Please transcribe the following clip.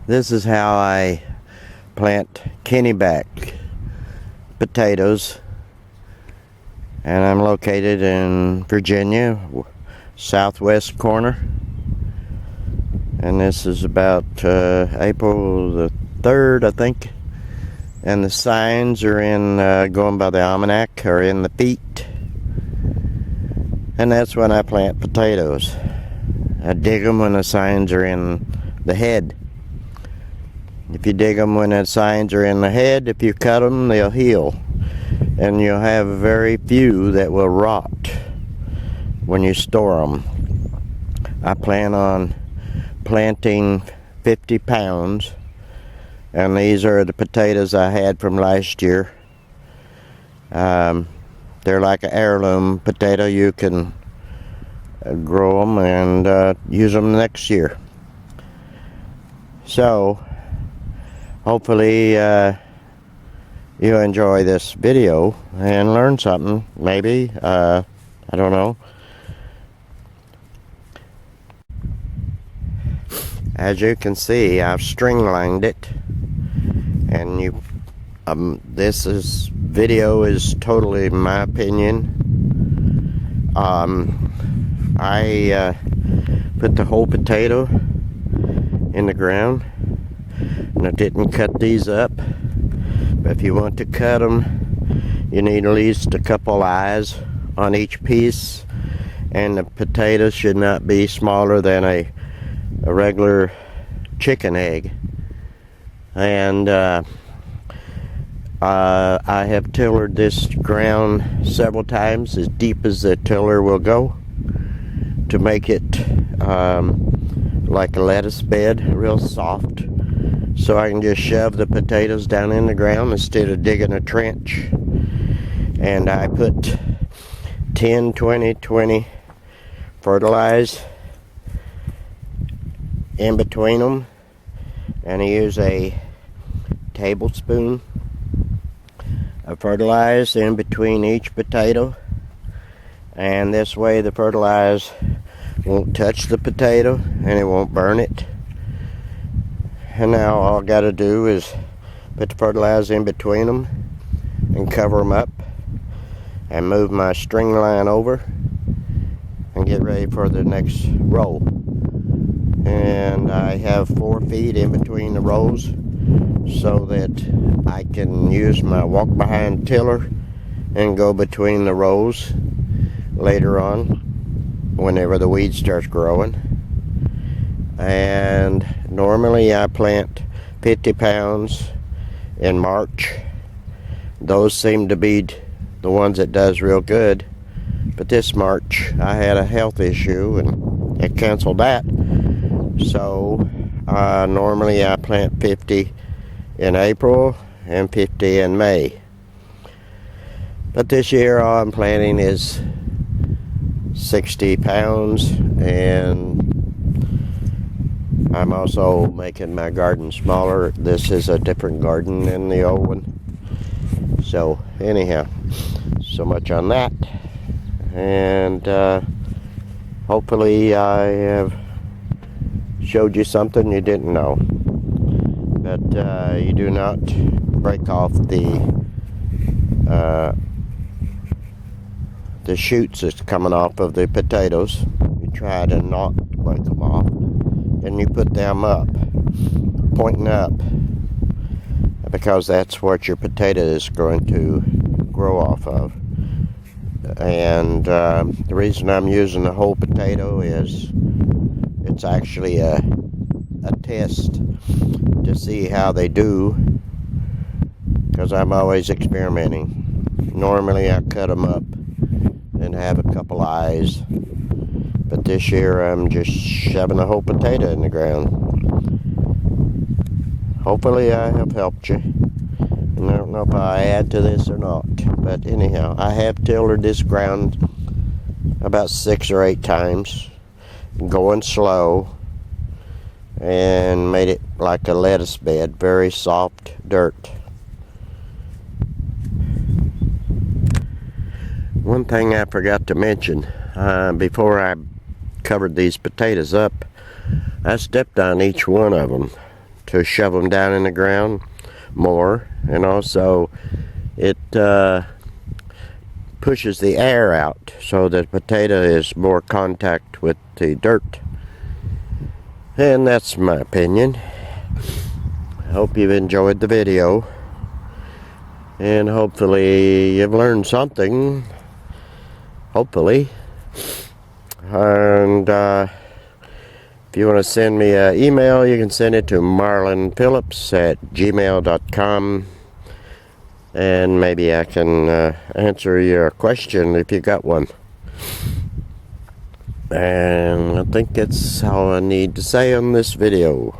This is how I plant Kennebec potatoes, and I'm located in Virginia, southwest corner, and this is about April the 3rd, I think, and the signs are in going by the almanac are in the feet, and that's when I plant potatoes. I dig them when the signs are in the head. If you dig them when the signs are in the head, if you cut them, they'll heal. And you'll have very few that will rot when you store them. I plan on planting 50 pounds. And these are the potatoes I had from last year. They're like an heirloom potato. You can grow them and use them next year. So, hopefully you enjoy this video and learn something, maybe. I don't know. As you can see, I've string lined it, and video is totally my opinion. I put the whole potato in the ground, and I didn't cut these up. But if you want to cut them, you need at least a couple eyes on each piece, and the potatoes should not be smaller than a regular chicken egg. And I have tillered this ground several times, as deep as the tiller will go, to make it like a lettuce bed, real soft, so I can just shove the potatoes down in the ground instead of digging a trench. And I put 10, 20, 20 fertilize in between them, and I use a tablespoon of fertilize in between each potato, and this way the fertilize won't touch the potato and it won't burn it. And now all I got to do is put the fertilizer in between them and cover them up, and move my string line over and get ready for the next row. And I have 4 feet in between the rows so that I can use my walk behind tiller and go between the rows later on whenever the weed starts growing. And normally I plant 50 pounds in March. Those seem to be the ones that does real good, but this March I had a health issue and it canceled that. So normally I plant 50 in April and 50 in May, but this year all I'm planting is 60 pounds, and I'm also making my garden smaller. This is a different garden than the old one. So anyhow, so much on that. And hopefully I have showed you something you didn't know. But you do not break off the shoots that's coming off of the potatoes. You try to not break them off. And you put them up, pointing up, because that's what your potato is going to grow off of. And the reason I'm using the whole potato is it's actually a test to see how they do, because I'm always experimenting. Normally I cut them up and have a couple eyes, but this year I'm just shoving a whole potato in the ground. Hopefully I have helped you. And I don't know if I add to this or not, but anyhow, I have tilled this ground about 6 or 8 times, going slow, and made it like a lettuce bed, very soft dirt. One thing I forgot to mention, before I covered these potatoes up, I stepped on each one of them to shove them down in the ground more, and also it pushes the air out so the potato is more contact with the dirt. And that's my opinion. I hope you've enjoyed the video, and hopefully you've learned something, hopefully. And if you want to send me an email, you can send it to marlonphillips@gmail.com, and maybe I can answer your question if you got one. And I think that's all I need to say on this video.